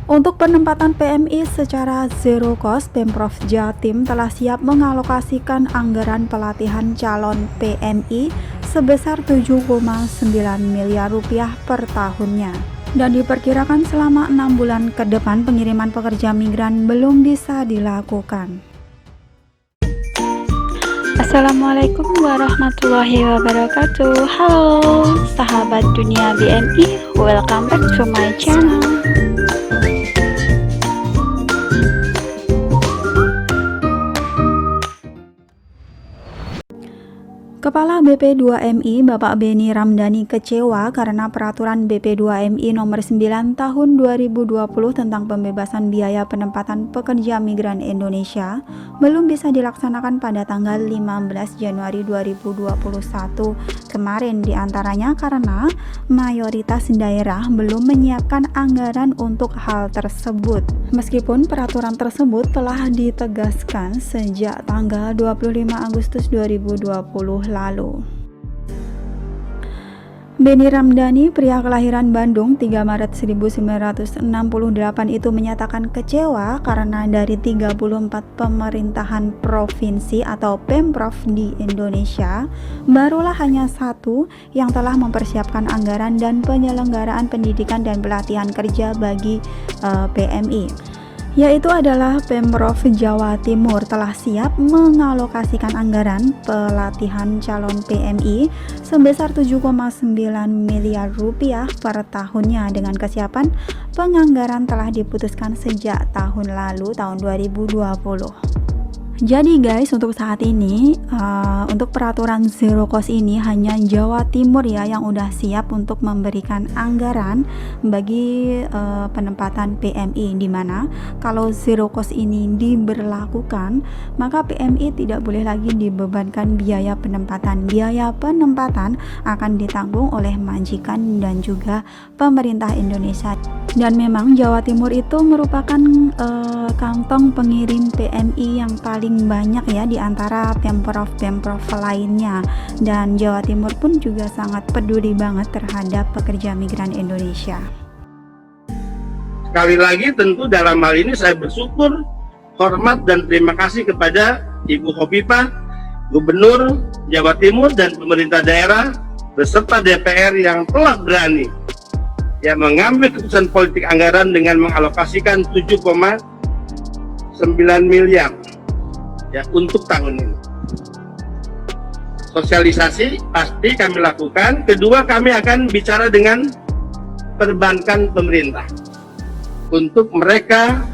Untuk penempatan PMI secara zero cost, Pemprov Jatim telah siap mengalokasikan anggaran pelatihan calon PMI sebesar 7,9 miliar rupiah per tahunnya. Dan diperkirakan selama 6 bulan ke depan pengiriman pekerja migran belum bisa dilakukan. Assalamualaikum warahmatullahi wabarakatuh. Halo sahabat dunia BMI, welcome back to my channel. Kepala BP2MI Bapak Beni Ramdhani kecewa karena peraturan BP2MI nomor 9 tahun 2020 tentang pembebasan biaya penempatan pekerja migran Indonesia belum bisa dilaksanakan pada tanggal 15 Januari 2021 kemarin, diantaranya karena mayoritas daerah belum menyiapkan anggaran untuk hal tersebut. Meskipun peraturan tersebut telah ditegaskan sejak tanggal 25 Agustus 2020 lalu. Beni Ramdhani, pria kelahiran Bandung 3 Maret 1968 itu menyatakan kecewa karena dari 34 pemerintahan provinsi atau Pemprov di Indonesia, barulah hanya satu yang telah mempersiapkan anggaran dan penyelenggaraan pendidikan dan pelatihan kerja bagi PMI, yaitu adalah Pemprov Jawa Timur telah siap mengalokasikan anggaran pelatihan calon PMI sebesar 7,9 miliar rupiah per tahunnya. Dengan kesiapan penganggaran telah diputuskan sejak tahun lalu, tahun 2020. Jadi guys, untuk saat ini untuk peraturan zero cost ini hanya Jawa Timur ya yang udah siap untuk memberikan anggaran bagi penempatan PMI, dimana kalau zero cost ini diberlakukan maka PMI tidak boleh lagi dibebankan biaya penempatan. Biaya penempatan akan ditanggung oleh majikan dan juga pemerintah Indonesia. Dan memang Jawa Timur itu merupakan kantong pengirim PMI yang paling banyak ya di antara pemprov-pemprov lainnya, dan Jawa Timur pun juga sangat peduli banget terhadap pekerja migran Indonesia. Sekali lagi tentu dalam hal ini saya bersyukur, hormat dan terima kasih kepada Ibu Khofifah, Gubernur Jawa Timur dan pemerintah daerah beserta DPR yang telah berani mengambil keputusan politik anggaran dengan mengalokasikan 7,9 miliar untuk tahun ini. Sosialisasi pasti kami lakukan. Kedua, kami akan bicara dengan perbankan pemerintah untuk mereka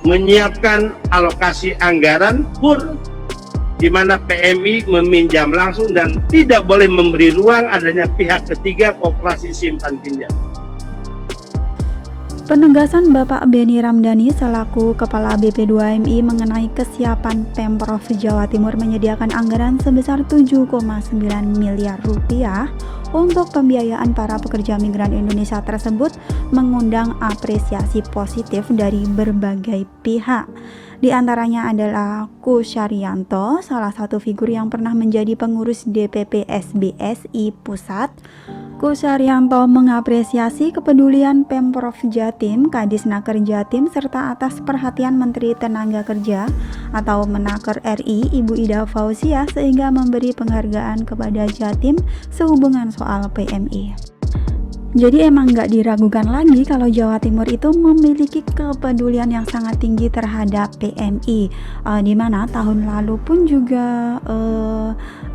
menyiapkan alokasi anggaran pur di mana PMI meminjam langsung dan tidak boleh memberi ruang adanya pihak ketiga koperasi simpan pinjam. Penegasan Bapak Beni Ramdhani selaku Kepala BP2MI mengenai kesiapan Pemprov Jawa Timur menyediakan anggaran sebesar 7,9 miliar rupiah untuk pembiayaan para pekerja migran Indonesia tersebut mengundang apresiasi positif dari berbagai pihak. Di antaranya adalah Kusaryanto, salah satu figur yang pernah menjadi pengurus DPP SBSI Pusat. Kusaryanto mengapresiasi kepedulian Pemprov Jatim, Kadisnaker Jatim, serta atas perhatian Menteri Tenaga Kerja atau Menaker RI, Ibu Ida Fauziah, sehingga memberi penghargaan kepada Jatim sehubungan soal PMI. Jadi emang nggak diragukan lagi kalau Jawa Timur itu memiliki kepedulian yang sangat tinggi terhadap PMI, di mana tahun lalu pun juga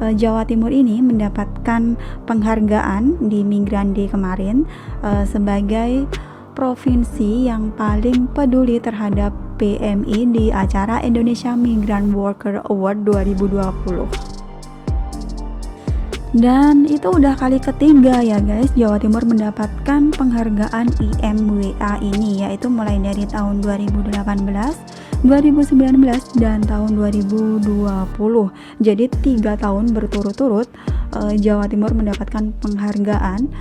Jawa Timur ini mendapatkan penghargaan di Migran Day kemarin sebagai provinsi yang paling peduli terhadap PMI di acara Indonesia Migrant Worker Award 2020. Dan itu udah kali ketiga ya guys Jawa Timur mendapatkan penghargaan IMWA ini, yaitu mulai dari tahun 2018, 2019 dan tahun 2020. Jadi 3 tahun berturut-turut Jawa Timur mendapatkan penghargaan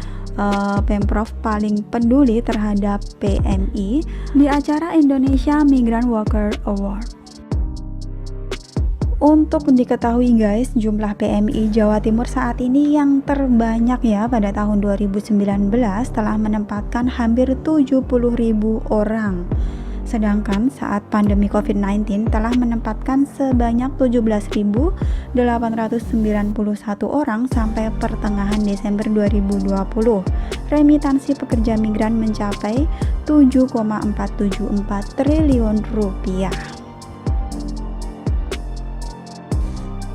Pemprov paling peduli terhadap PMI di acara Indonesia Migrant Worker Award. Untuk diketahui guys, jumlah PMI Jawa Timur saat ini yang terbanyak ya pada tahun 2019 telah menempatkan hampir 70.000 orang. Sedangkan saat pandemi COVID-19 telah menempatkan sebanyak 17.891 orang sampai pertengahan Desember 2020. Remitansi pekerja migran mencapai 7,474 triliun rupiah.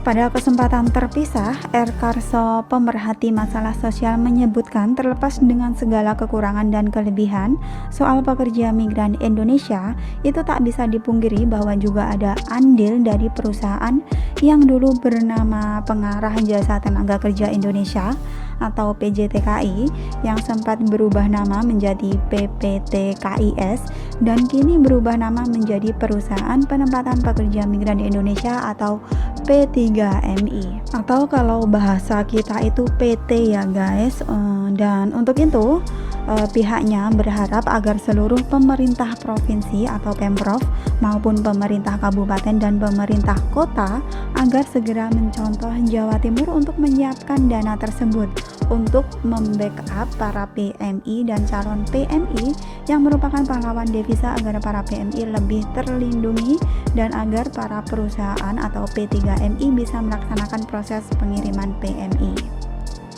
Pada kesempatan terpisah, R. Karso, pemerhati masalah sosial, menyebutkan terlepas dengan segala kekurangan dan kelebihan soal pekerja migran Indonesia, itu tak bisa dipungkiri bahwa juga ada andil dari perusahaan yang dulu bernama Pengarah Jasa Tenaga Kerja Indonesia atau PJTKI yang sempat berubah nama menjadi PPTKIS dan kini berubah nama menjadi Perusahaan Penempatan Pekerja Migran Indonesia atau P3MI, atau kalau bahasa kita itu PT ya guys. Dan untuk itu pihaknya berharap agar seluruh pemerintah provinsi atau Pemprov maupun pemerintah kabupaten dan pemerintah kota agar segera mencontoh Jawa Timur untuk menyiapkan dana tersebut untuk membackup para PMI dan calon PMI yang merupakan pahlawan devisa agar para PMI lebih terlindungi dan agar para perusahaan atau P3MI bisa melaksanakan proses pengiriman PMI.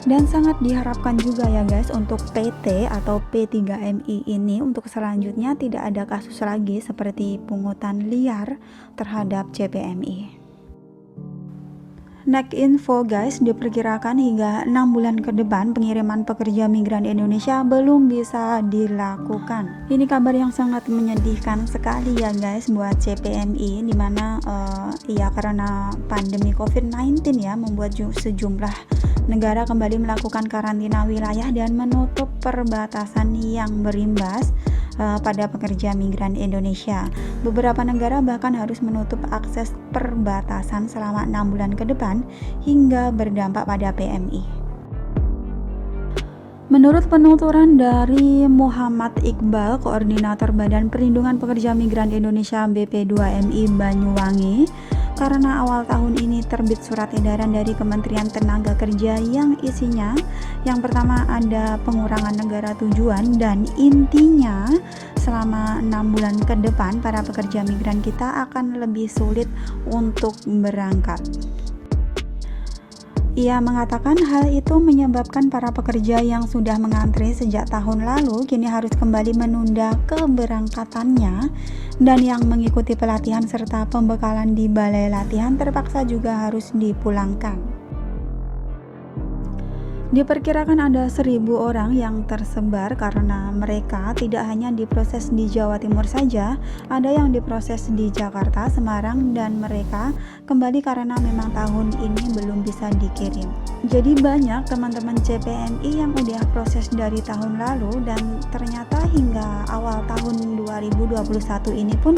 Dan sangat diharapkan juga ya guys untuk PT atau P3MI ini untuk selanjutnya tidak ada kasus lagi seperti pungutan liar terhadap CPMI. Next info guys, diperkirakan hingga 6 bulan ke depan pengiriman pekerja migran Indonesia belum bisa dilakukan. Ini kabar yang sangat menyedihkan sekali ya guys buat CPMI, dimana ya karena pandemi COVID-19 ya membuat sejumlah negara kembali melakukan karantina wilayah dan menutup perbatasan yang berimbas pada pekerja migran Indonesia. Beberapa negara bahkan harus menutup akses perbatasan selama 6 bulan ke depan hingga berdampak pada PMI. Menurut penuturan dari Muhammad Iqbal, Koordinator Badan Perlindungan Pekerja Migran Indonesia BP2MI Banyuwangi, karena awal tahun ini terbit surat edaran dari Kementerian Tenaga Kerja yang isinya yang pertama ada pengurangan negara tujuan dan intinya selama 6 bulan ke depan para pekerja migran kita akan lebih sulit untuk berangkat. Ia mengatakan hal itu menyebabkan para pekerja yang sudah mengantri sejak tahun lalu kini harus kembali menunda keberangkatannya, dan yang mengikuti pelatihan serta pembekalan di balai latihan terpaksa juga harus dipulangkan. Diperkirakan ada 1.000 orang yang tersebar karena mereka tidak hanya diproses di Jawa Timur saja, ada yang diproses di Jakarta, Semarang, dan mereka kembali karena memang tahun ini belum bisa dikirim. Jadi banyak teman-teman CPMI yang udah proses dari tahun lalu dan ternyata hingga awal tahun 2021 ini pun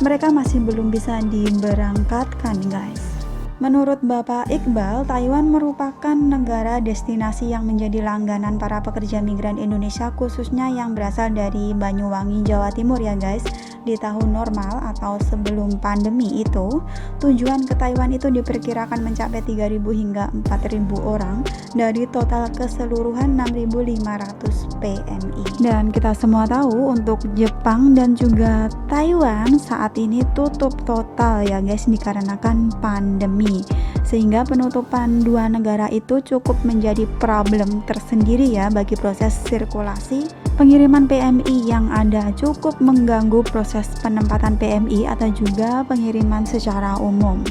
mereka masih belum bisa diberangkatkan guys. Menurut Bapak Iqbal, Taiwan merupakan negara destinasi yang menjadi langganan para pekerja migran Indonesia khususnya yang berasal dari Banyuwangi, Jawa Timur ya guys. Di tahun normal atau sebelum pandemi itu, tujuan ke Taiwan itu diperkirakan mencapai 3.000 hingga 4.000 orang dari total keseluruhan 6.500 PMI. Dan kita semua tahu untuk Jepang dan juga Taiwan saat ini tutup total ya guys dikarenakan pandemi. Sehingga penutupan dua negara itu cukup menjadi problem tersendiri ya bagi proses sirkulasi pengiriman PMI yang ada, cukup mengganggu proses penempatan PMI atau juga pengiriman secara umum.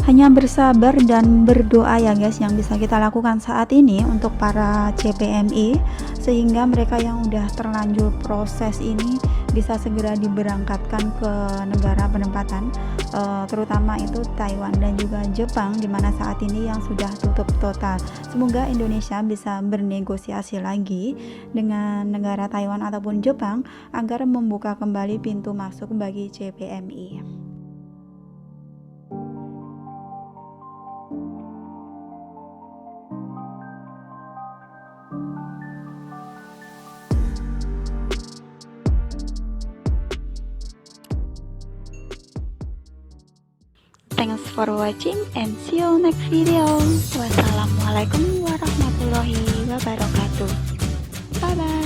Hanya bersabar dan berdoa ya guys yang bisa kita lakukan saat ini untuk para CPMI sehingga mereka yang udah terlanjur proses ini bisa segera diberangkatkan ke negara penempatan, terutama itu Taiwan dan juga Jepang di mana saat ini yang sudah tutup total. Semoga Indonesia bisa bernegosiasi lagi dengan negara Taiwan ataupun Jepang agar membuka kembali pintu masuk bagi CPMI. Thanks for watching and see you next video. Wassalamualaikum warahmatullahi wabarakatuh. Bye bye.